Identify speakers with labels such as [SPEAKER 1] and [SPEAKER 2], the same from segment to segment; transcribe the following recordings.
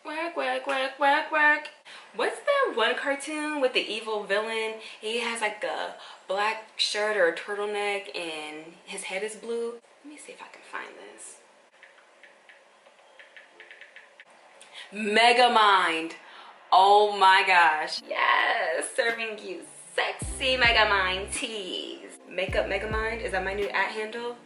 [SPEAKER 1] Work, work, work, work, work. What's that one cartoon with the evil villain? He has like a black shirt or a turtleneck and his head is blue. Let me see if I can find this. Megamind. Oh my gosh. Yes, serving you sexy Megamind teas. Makeup Megamind, is that my new @ handle?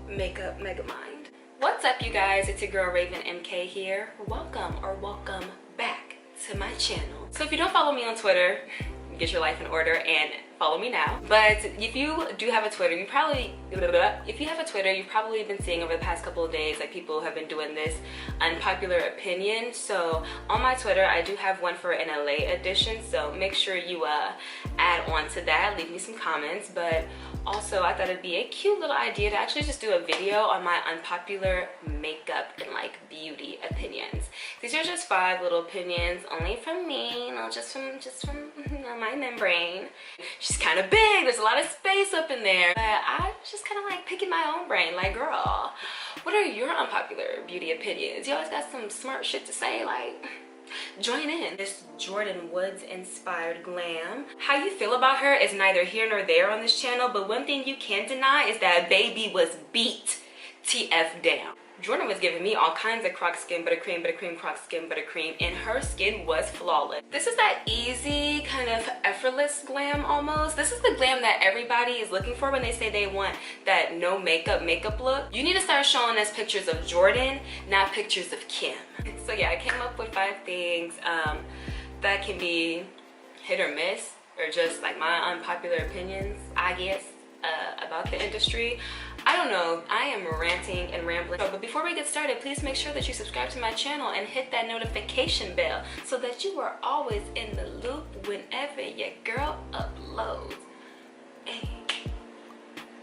[SPEAKER 1] @makeup Megamind. What's up you guys, it's your girl raevenmk here. Welcome or welcome back to my channel. So if you don't follow me on Twitter, get your life in order and follow me now. But if you do have a Twitter, you've probably been seeing over the past couple of days like people have been doing this unpopular opinion. So on my Twitter I do have one for an LA edition, so make sure you add on to that, leave me some comments. But also I thought it'd be a cute little idea to actually just do a video on my unpopular makeup and like beauty opinions. These are just 5 little opinions only from me, you know, just from my membrane. She's kind of big, there's a lot of space up in there, but I was just kind of like picking my own brain, like, girl, what are your unpopular beauty opinions? You always got some smart shit to say, like, join in. This Jordyn Woods inspired glam. How you feel about her is neither here nor there on this channel, but one thing you can't deny is that baby was beat TF down. Jordyn was giving me all kinds of crock skin, buttercream, crock skin, buttercream, and her skin was flawless. This is that easy, kind of effortless glam almost. This is the glam that everybody is looking for when they say they want that no makeup look. You need to start showing us pictures of Jordyn, not pictures of Kim. So yeah, I came up with 5 things that can be hit or miss, or just like my unpopular opinions, I guess, about the industry. I don't know, I am ranting and rambling, but before we get started, please make sure that you subscribe to my channel and hit that notification bell so that you are always in the loop whenever your girl uploads.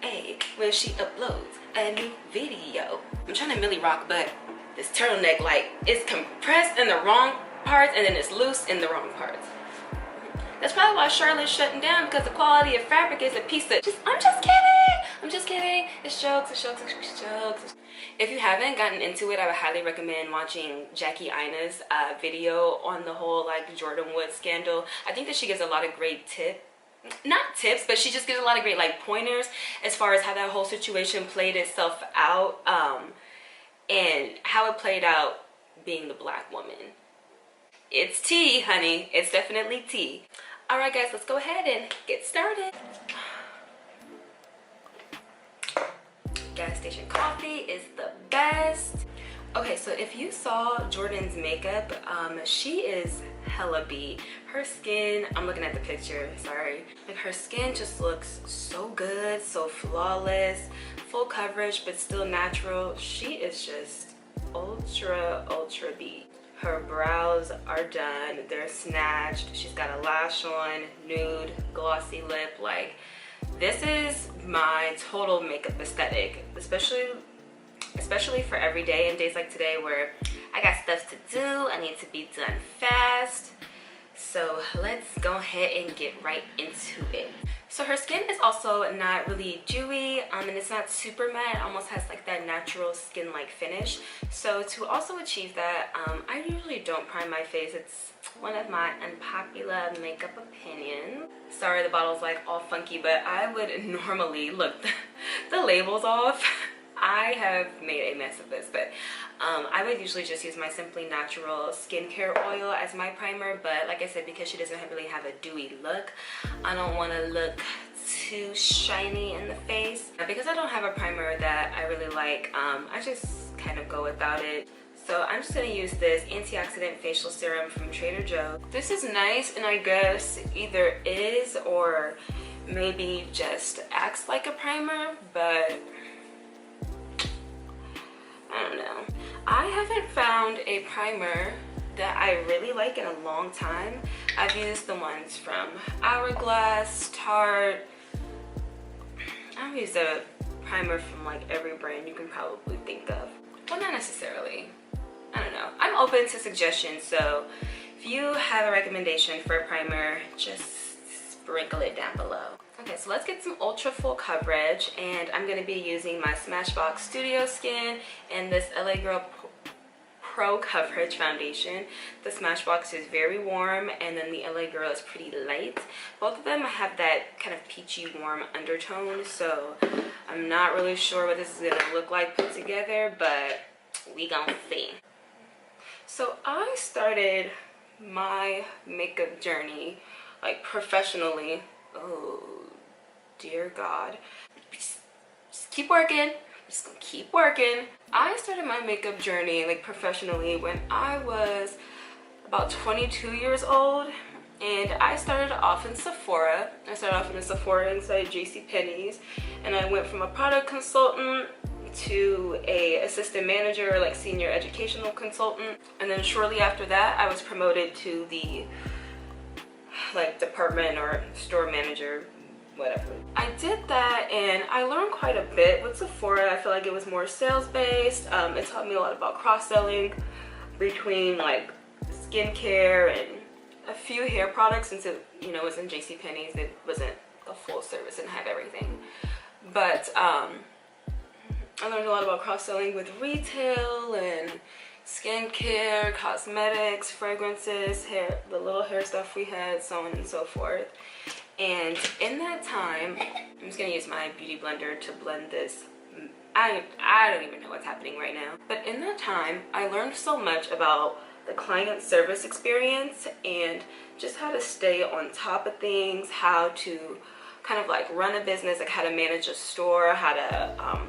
[SPEAKER 1] Hey, when she uploads a new video. I'm trying to Millie rock, but this turtleneck, like, it's compressed in the wrong parts and then it's loose in the wrong parts. That's probably why Charlotte's shutting down, because the quality of fabric is a piece of I'm just kidding. It's jokes. If you haven't gotten into it, I would highly recommend watching Jackie Ina's video on the whole like Jordyn Woods scandal. I think that she gives a lot of great not tips, but she just gives a lot of great like pointers as far as how that whole situation played itself out, and how it played out being the black woman. It's tea, honey. It's definitely tea. All right, guys, let's go ahead and get started. Gas station coffee is the best. Okay, so if you saw Jordyn's makeup, she is hella beat. Her skin, I'm looking at the picture, sorry. Like, her skin just looks so good, so flawless, full coverage, but still natural. She is just ultra beat. Her brows are done, they're snatched, she's got a lash on, nude, glossy lip. Like, this is my total makeup aesthetic, especially for every day and days like today where I got stuff to do, I need to be done fast. So let's go ahead and get right into it. So her skin is also not really dewy, and it's not super matte. It almost has like that natural skin-like finish. So to also achieve that, I usually don't prime my face. It's one of my unpopular makeup opinions. Sorry, the bottle's like all funky, but I would normally, look, the label's off. I have made a mess of this, but I would usually just use my Simply Natural skincare oil as my primer. But like I said, because she doesn't really have a dewy look, I don't want to look too shiny in the face. Because I don't have a primer that I really like, I just kind of go without it. So I'm just going to use this antioxidant facial serum from Trader Joe's. This is nice, and I guess either is or maybe just acts like a primer, but I don't know. I haven't found a primer that I really like in a long time. I've used the ones from Hourglass, Tarte. I've used a primer from like every brand you can probably think of. Well, not necessarily. I don't know. I'm open to suggestions, so if you have a recommendation for a primer, just sprinkle it down below. Okay, so let's get some ultra full coverage, and I'm going to be using my Smashbox Studio Skin and this LA Girl Pro Coverage Foundation. The Smashbox is very warm, and then the LA Girl is pretty light. Both of them have that kind of peachy warm undertone, so I'm not really sure what this is gonna look like put together, but we gonna see. So I started my makeup journey like professionally. Oh dear God, just keep working. Just gonna keep working. I started my makeup journey like professionally when I was about 22 years old, and I started off in Sephora. I started off in a Sephora inside JCPenney's, and I went from a product consultant to a assistant manager, like senior educational consultant, and then shortly after that I was promoted to the like department or store manager, whatever. I did that and I learned quite a bit with Sephora. I feel like it was more sales based. It taught me a lot about cross-selling between like skincare and a few hair products, since it, you know, was in JCPenney's. It wasn't a full service and had everything, but I learned a lot about cross-selling with retail and skincare, cosmetics, fragrances, hair, the little hair stuff we had, so on and so forth. And in that time, I'm just gonna use my beauty blender to blend this. I don't even know what's happening right now. But in that time, I learned so much about the client service experience and just how to stay on top of things, how to kind of like run a business, like how to manage a store, how to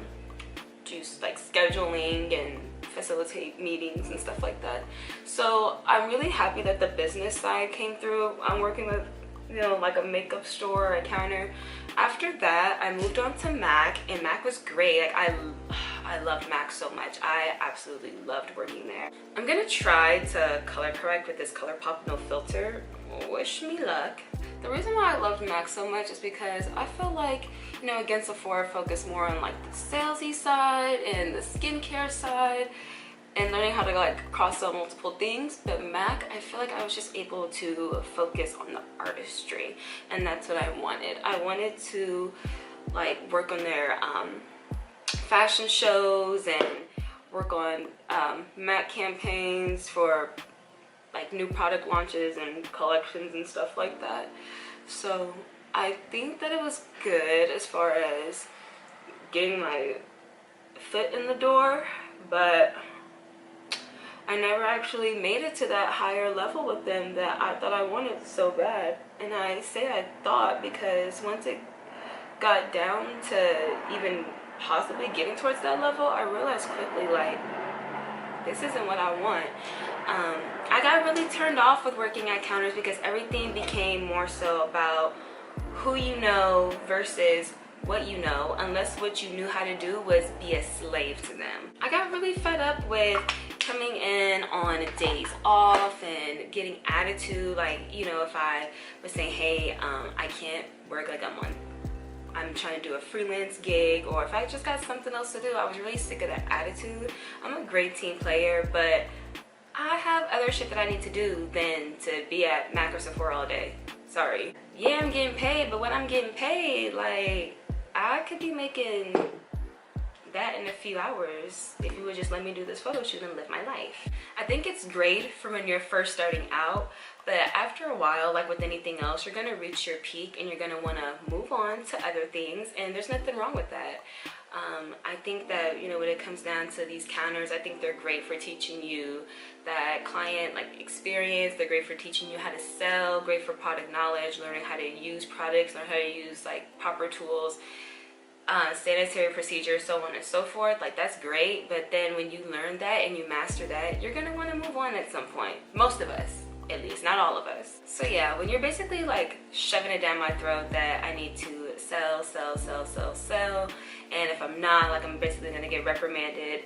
[SPEAKER 1] do like scheduling and facilitate meetings and stuff like that. So I'm really happy that the business side came through. I'm working with, you know, like a makeup store, a counter. After that, I moved on to MAC, and MAC was great. Like I loved MAC so much. I absolutely loved working there. I'm gonna try to color correct with this ColourPop no filter. Wish me luck. The reason why I loved MAC so much is because I feel like, you know, again, Sephora focused more on like the salesy side and the skincare side and learning how to like cross-sell multiple things. But MAC, I feel like I was just able to focus on the artistry, and that's what I wanted. I wanted to like work on their fashion shows and work on MAC campaigns for like new product launches and collections and stuff like that. So I think that it was good as far as getting my foot in the door, but I never actually made it to that higher level with them that I thought I wanted so bad. And I say I thought because once it got down to even possibly getting towards that level, I realized quickly like, this isn't what I want. I got really turned off with working at counters because everything became more so about who you know versus what you know, unless what you knew how to do was be a slave to them. I got really fed up with coming in on days off and getting attitude. Like, you know, if I was saying, hey, I can't work, like I'm trying to do a freelance gig, or if I just got something else to do, I was really sick of that attitude. I'm a great team player, but I have other shit that I need to do than to be at MAC or Sephora all day. Sorry. Yeah, I'm getting paid, but when I'm getting paid, like, I could be making that in a few hours if you would just let me do this photo shoot and live my life. I think it's great for when you're first starting out, but after a while, like with anything else, you're gonna reach your peak and you're gonna wanna move on to other things, and there's nothing wrong with that. I think that, you know, when it comes down to these counters, I think they're great for teaching you that client like experience. They're great for teaching you how to sell, great for product knowledge, learning how to use products, learn how to use like proper tools, sanitary procedures, so on and so forth. Like, that's great, but then when you learn that and you master that, you're gonna want to move on at some point. Most of us, at least, not all of us. So yeah, when you're basically like shoving it down my throat that I need to sell, and if I'm not, like, I'm basically gonna get reprimanded,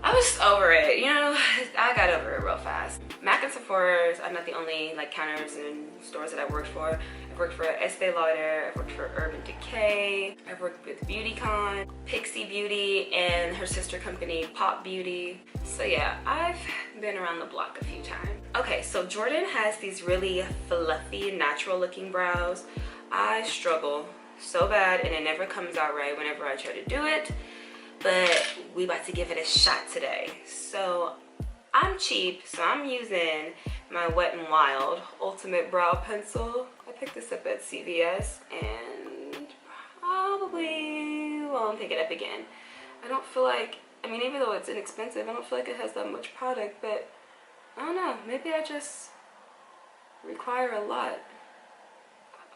[SPEAKER 1] I was over it, you know. I got over it real fast. MAC and Sephora's, I'm not the only like counters and stores that I worked for. I've worked for Estee Lauder, I've worked for Urban Decay, I've worked with BeautyCon, Pixie Beauty, and her sister company Pop Beauty. So yeah, I've been around the block a few times. Okay, so Jordyn has these really fluffy, natural looking brows. I struggle so bad and it never comes out right whenever I try to do it, but we about to give it a shot today. So I'm cheap, so I'm using my Wet n Wild Ultimate Brow Pencil. I picked this up at CVS and probably won't pick it up again. I don't feel like, I mean, even though it's inexpensive, I don't feel like it has that much product, but I don't know, maybe I just require a lot.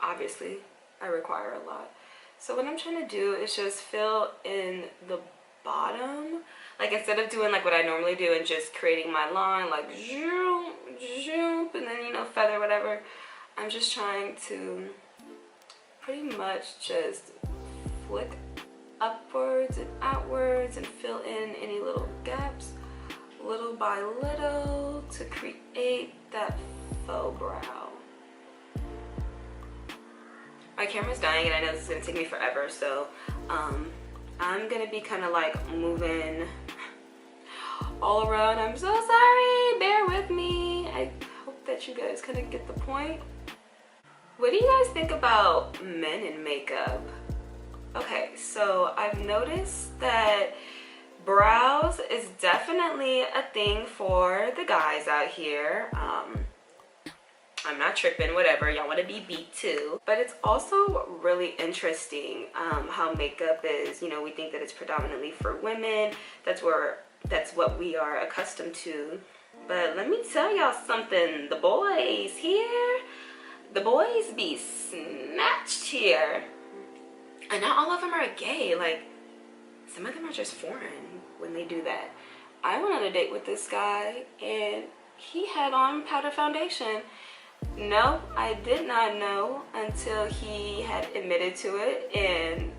[SPEAKER 1] Obviously, I require a lot. So what I'm trying to do is just fill in the bottom. Like, instead of doing like what I normally do and just creating my line, like zoom, zoom, and then, you know, feather, whatever, I'm just trying to pretty much just flick upwards and outwards and fill in any little gaps little by little to create that faux brow. My camera's dying and I know this is gonna take me forever, so I'm gonna be kind of like moving all around. I'm so sorry, bear with me. I hope that you guys kind of get the point. What do you guys think about men in makeup? Okay, so I've noticed that brows is definitely a thing for the guys out here. I'm not tripping, whatever, y'all want to be beat too. But it's also really interesting how makeup is, you know, we think that it's predominantly for women. That's what we are accustomed to. But let me tell y'all something, the boys here, the boys be snatched here. And not all of them are gay, like some of them are just foreign when they do that. I went on a date with this guy and he had on powder foundation. No, I did not know until he had admitted to it, and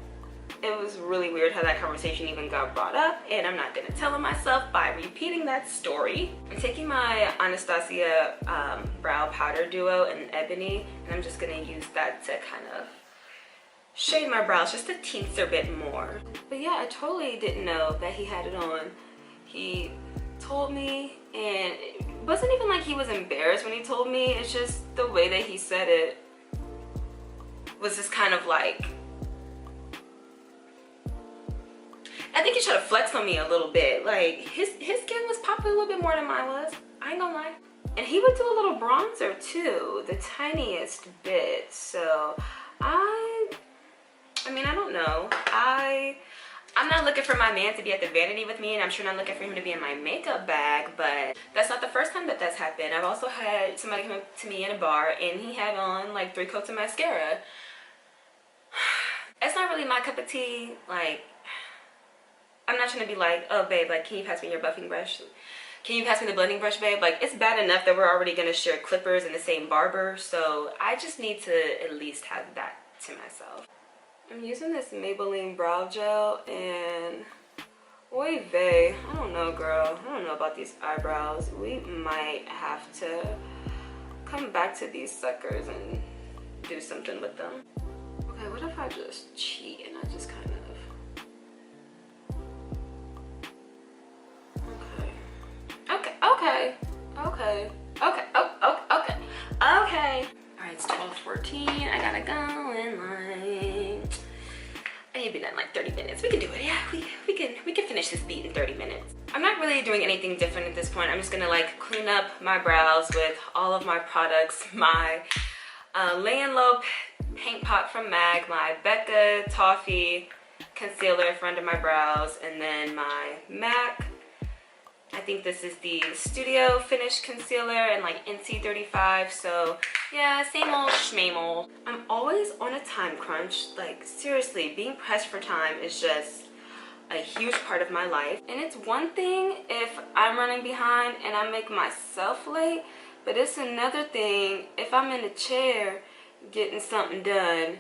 [SPEAKER 1] it was really weird how that conversation even got brought up, and I'm not gonna tell it myself by repeating that story. I'm taking my Anastasia brow powder duo in ebony, and I'm just gonna use that to kind of shade my brows just a teensy bit more. But yeah, I totally didn't know that he had it on. He told me, and it wasn't even like he was embarrassed when he told me. It's just the way that he said it was just kind of like, I think he tried to flex on me a little bit. Like his skin was popping a little bit more than mine was, I ain't gonna lie. And he would do a little bronzer too, the tiniest bit. So I mean, I don't know. I'm not looking for my man to be at the vanity with me, and I'm sure not looking for him to be in my makeup bag, but that's not the first time that that's happened. I've also had somebody come up to me in a bar and he had on like 3 coats of mascara. It's not really my cup of tea. Like, I'm not trying to be like, oh babe, like, can you pass me your buffing brush? Can you pass me the blending brush, babe? Like, it's bad enough that we're already gonna share clippers and the same barber, so I just need to at least have that to myself. I'm using this Maybelline brow gel, and oy vey, I don't know, girl. I don't know about these eyebrows. We might have to come back to these suckers and do something with them. Okay, what if I just cheat and I just kind of... Okay. All right, it's 12:14. I gotta go in line. I need to be done in like 30 minutes. We can do it. Yeah, we can finish this beat in 30 minutes. I'm not really doing anything different at this point. I'm just gonna like clean up my brows with all of my products. My Lay and Low paint pot from MAC, my Becca Toffee concealer for under my brows, and then my MAC, I think this is the Studio Finish Concealer and like NC35. So yeah, same old schmame old. I'm always on a time crunch. Like seriously, being pressed for time is just a huge part of my life. And it's one thing if I'm running behind and I make myself late, but it's another thing if I'm in a chair getting something done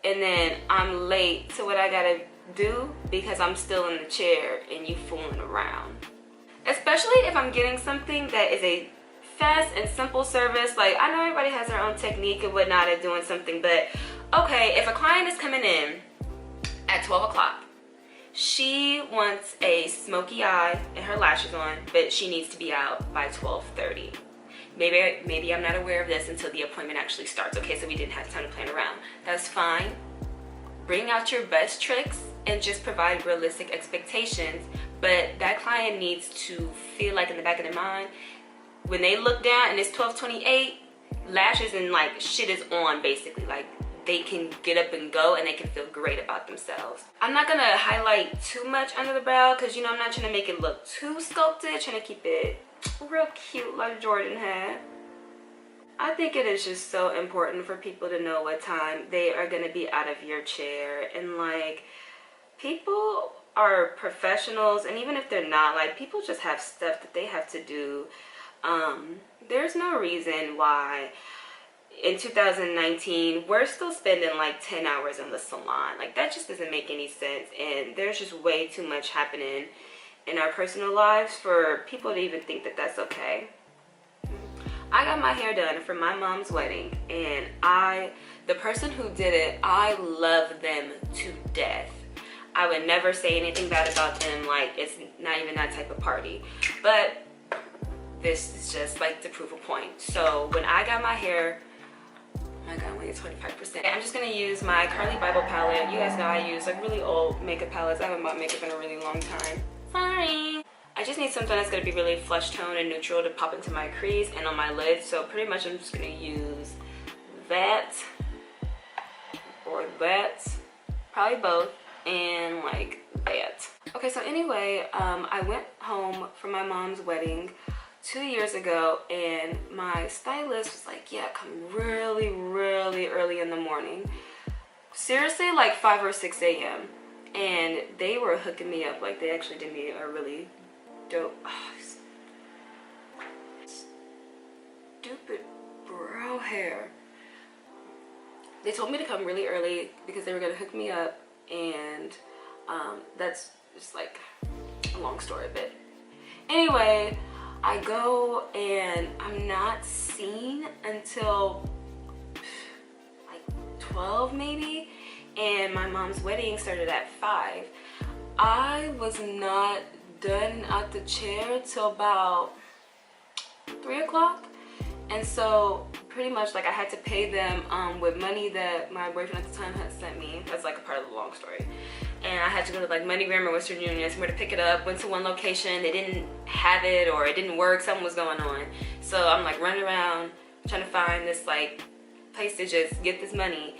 [SPEAKER 1] and then I'm late to what I gotta do because I'm still in the chair and you fooling around. Especially if I'm getting something that is a fast and simple service. Like, I know everybody has their own technique and whatnot at doing something, but okay, if a client is coming in at 12 o'clock, she wants a smoky eye and her lashes on, but she needs to be out by 12:30. Maybe I'm not aware of this until the appointment actually starts. Okay, so we didn't have time to plan around. That's fine. Bring out your best tricks and just provide realistic expectations, but that client needs to feel like in the back of their mind, when they look down and it's 12:28, lashes and like shit is on basically. Like they can get up and go and they can feel great about themselves. I'm not gonna highlight too much under the brow because, you know, I'm not trying to make it look too sculpted, trying to keep it real cute like Jordyn had. I think it is just so important for people to know what time they are gonna be out of your chair. And like, people are professionals, and even if they're not, like, people just have stuff that they have to do. There's no reason why in 2019 we're still spending like 10 hours in the salon. Like, that just doesn't make any sense, and there's just way too much happening in our personal lives for people to even think that that's okay. I got my hair done for my mom's wedding, and the person who did it, I love them to death. I would never say anything bad about them, like it's not even that type of party, but this is just like to prove a point. So when I got my hair, oh my god, I'm only at 25%. I'm just gonna use my Carly Bible palette. You guys know I use like really old makeup palettes. I haven't bought makeup in a really long time. Sorry. I just need something that's gonna be really flesh tone and neutral to pop into my crease and on my lids. So pretty much I'm just gonna use that or that, probably both, and like that. Okay, so anyway, I went home from my mom's wedding 2 years ago, and my stylist was like, yeah, come really early in the morning. Seriously, like 5 or 6 a.m. And they were hooking me up. Like, they actually did me a really dope, stupid brow hair. They told me to come really early because they were gonna hook me up, and that's just like a long story a bit. Anyway, I go and I'm not seen until like 12 maybe, and my mom's wedding started at 5. I was not done out the chair till about 3 o'clock, and so pretty much like I had to pay them with money that my boyfriend at the time had sent me. That's like a part of the long story. And I had to go to like MoneyGram or Western Union somewhere to pick it up. Went to one location, they didn't have it, or it didn't work, something was going on. So I'm like running around trying to find this like place to just get this money,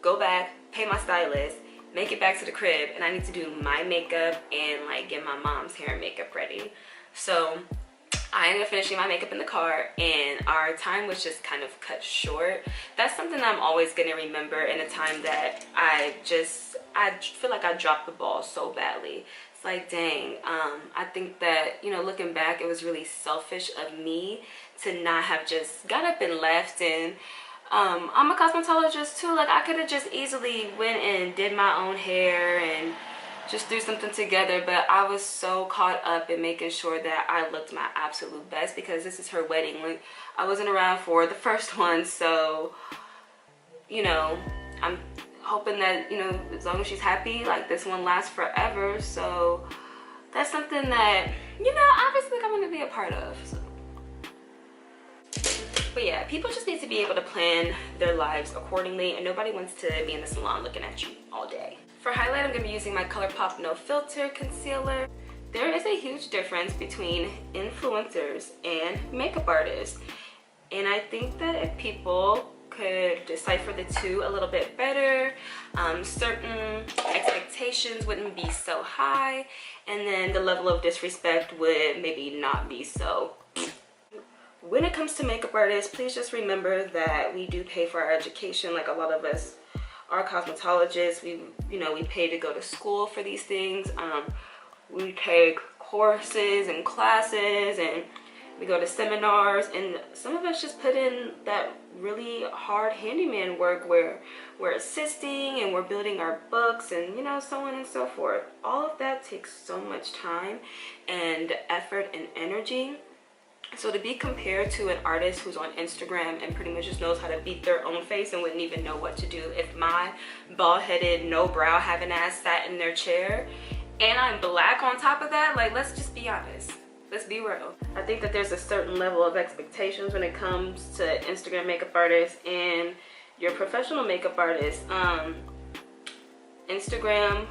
[SPEAKER 1] go back, pay my stylist, make it back to the crib, and I need to do my makeup and like get my mom's hair and makeup ready. So I ended up finishing my makeup in the car, and our time was just kind of cut short. That's something that I'm always gonna remember in a time that I feel like I dropped the ball so badly. It's like, dang, I think that, you know, looking back, it was really selfish of me to not have just got up and left. And I'm a cosmetologist too. Like, I could have just easily went and did my own hair and just threw something together, but I was so caught up in making sure that I looked my absolute best because this is her wedding. Like, I wasn't around for the first one, so, you know, I'm hoping that, you know, as long as she's happy, like, this one lasts forever. So that's something that, you know, obviously I'm going to be a part of. So. But yeah, people just need to be able to plan their lives accordingly, and nobody wants to be in the salon looking at you all day. For highlight, I'm going to be using my ColourPop No Filter Concealer. There is a huge difference between influencers and makeup artists, and I think that if people could decipher the two a little bit better, certain expectations wouldn't be so high, and then the level of disrespect would maybe not be so. When it comes to makeup artists, please just remember that we do pay for our education. Like, a lot of us are cosmetologists. We pay to go to school for these things. We take courses and classes, and we go to seminars, and some of us just put in that really hard handyman work where we're assisting and we're building our books and, you know, so on and so forth. All of that takes so much time and effort and energy. So to be compared to an artist who's on Instagram and pretty much just knows how to beat their own face and wouldn't even know what to do, if my bald-headed, no brow having ass sat in their chair and I'm black on top of that, like, let's just be honest. Let's be real. I think that there's a certain level of expectations when it comes to Instagram makeup artists and your professional makeup artists. Instagram,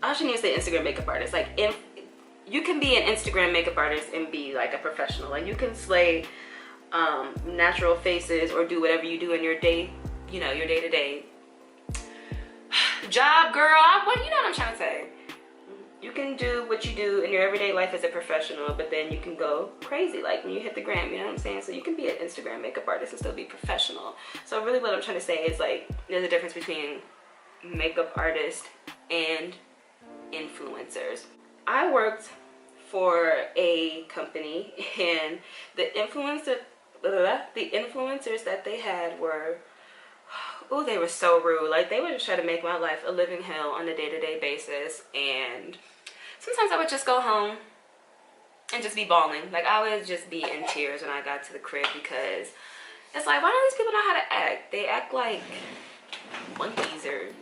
[SPEAKER 1] I shouldn't even say Instagram makeup artists, like you can be an Instagram makeup artist and be like a professional. Like, you can slay natural faces or do whatever you do in your day, you know, your day-to-day job, girl. You know what I'm trying to say. You can do what you do in your everyday life as a professional, but then you can go crazy like when you hit the gram, you know what I'm saying? So you can be an Instagram makeup artist and still be professional. So really what I'm trying to say is, like, there's a difference between makeup artists and influencers. I worked for a company, and the influencers that they had were, oh, they were so rude. Like, they would just try to make my life a living hell on a day-to-day basis, and sometimes I would just go home and just be bawling. Like, I would just be in tears when I got to the crib, because it's like, why don't these people know how to act? They act like monkeys or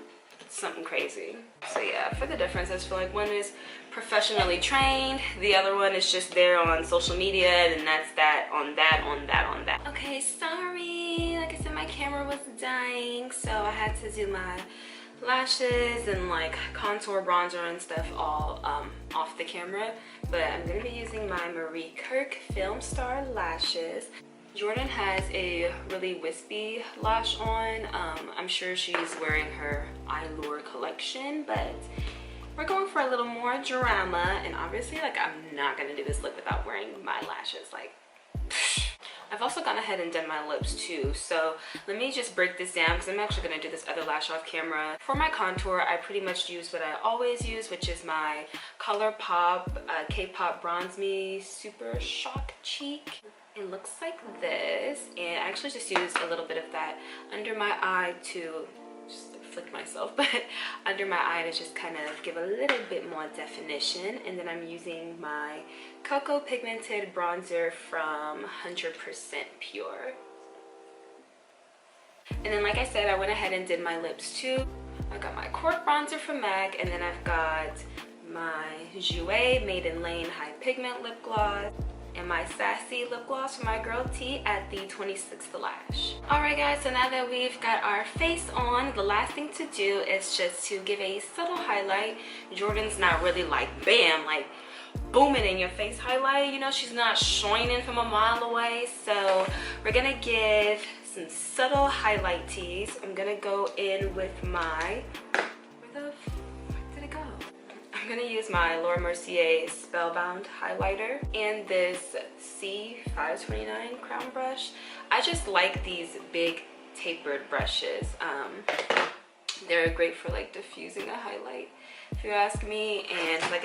[SPEAKER 1] something crazy. So yeah, for the difference, I just feel like one is professionally trained, the other one is just there on social media, and that's that on that on that on that. Okay, sorry, like I said, my camera was dying, so I had to do my lashes and like contour, bronzer and stuff all off the camera. But I'm gonna be using my Marie Kirk Film Star lashes. Jordyn has a really wispy lash on. I'm sure she's wearing her Allure collection, but we're going for a little more drama. And obviously, like, I'm not gonna do this look without wearing my lashes. Like, I've also gone ahead and done my lips too. So let me just break this down, because I'm actually gonna do this other lash off camera. For my contour, I pretty much use what I always use, which is my ColourPop K-Pop Bronze Me Super Shock Cheek. It looks like this, and I actually just used a little bit of that under my eye to just flick myself, but under my eye to just kind of give a little bit more definition. And then I'm using my Cocoa Pigmented Bronzer from 100% Pure. And then, like I said, I went ahead and did my lips too. I got my Cork Bronzer from MAC, and then I've got my Jouer Made in Lane High Pigment Lip Gloss, and my Sassy lip gloss from my girl T at the 26th Lash. Alright guys, so now that we've got our face on, the last thing to do is just to give a subtle highlight. Jordyn's not really like bam, like booming in your face highlight, you know, she's not shining from a mile away. So we're gonna give some subtle highlight teas. I'm gonna go in with my, where the fuck did it go? I'm gonna use my Laura Mercier Spellbound highlighter and this C529 crown brush. I just like these big tapered brushes. They're great for like diffusing a highlight, if you ask me. And like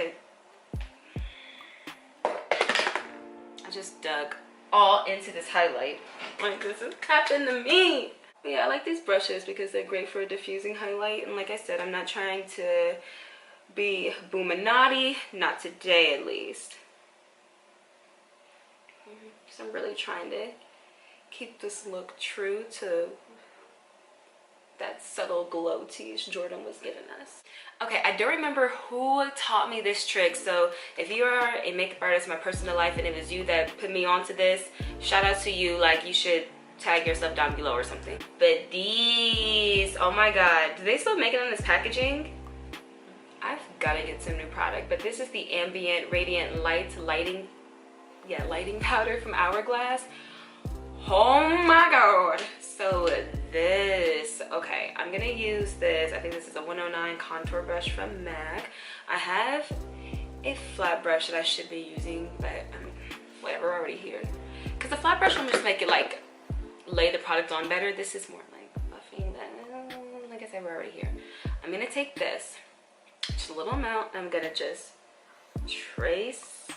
[SPEAKER 1] I just dug all into this highlight. Like, this is happened to me. But yeah, I like these brushes because they're great for a diffusing highlight. And like I said, I'm not trying to be boominati, not today at least. So I'm really trying to keep this look true to that subtle glow tease Jordyn was giving us. Okay, I don't remember who taught me this trick, so if you are a makeup artist in my personal life and it was you that put me onto this, shout out to you. Like, you should tag yourself down below or something. But these, oh my god, do they still make it on this packaging? I've got to get some new product, but this is the Ambient Radiant Lighting powder from Hourglass. Oh my god. So this, okay, I'm gonna use this. I think this is a 109 contour brush from MAC. I have a flat brush that I should be using, but whatever, we're already here. Because the flat brush will just make it like lay the product on better. This is more like buffing, but like I said, we're already here. I'm gonna take this, just a little amount, and I'm gonna just trace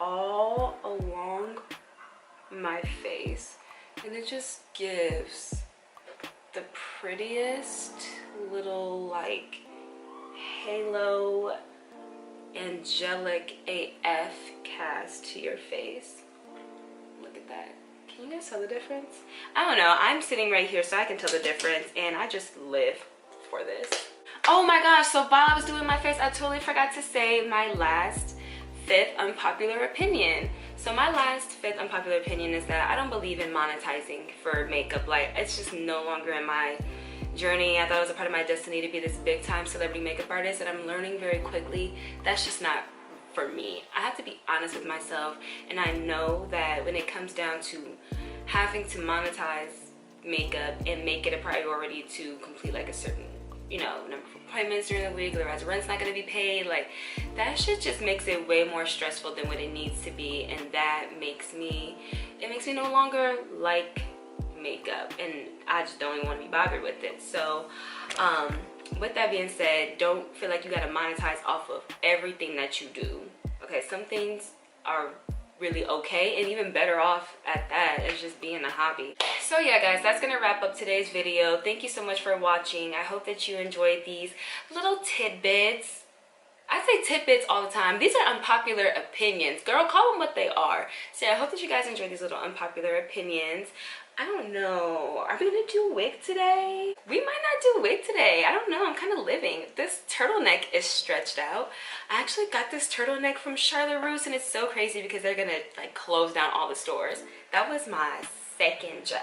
[SPEAKER 1] all along my face, and it just gives the prettiest little like halo angelic AF cast to your face. Look at that. Can you guys tell the difference? I don't know, I'm sitting right here so I can tell the difference, and I just live for this. Oh my gosh, so while I was doing my face, I totally forgot to say my last 5th unpopular opinion. So my last 5th unpopular opinion is that I don't believe in monetizing for makeup. Like, it's just no longer in my journey. I thought it was a part of my destiny to be this big time celebrity makeup artist, and I'm learning very quickly that's just not for me. I have to be honest with myself, and I know that when it comes down to having to monetize makeup and make it a priority to complete like a certain, you know, number of appointments during the week, otherwise rent's not going to be paid, like that shit just makes it way more stressful than what it needs to be, and that makes me no longer like makeup, and I just don't even want to be bothered with it. So with that being said, don't feel like you got to monetize off of everything that you do. Okay, some things are really okay, and even better off at that as just being a hobby. So yeah guys, that's gonna wrap up today's video. Thank you so much for watching. I hope that you enjoyed these little tidbits. I say tidbits all the time. These are unpopular opinions. Girl, call them what they are. So I hope that you guys enjoyed these little unpopular opinions. I don't know. Are we gonna do a wig today? We might not do a wig today. I don't know. I'm kind of living. This turtleneck is stretched out. I actually got this turtleneck from Charlotte Russe, and it's so crazy because they're gonna like close down all the stores. That was my second job.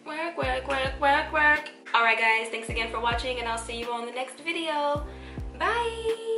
[SPEAKER 1] Work, work, work, work, work. All right guys, thanks again for watching, and I'll see you on the next video. Bye.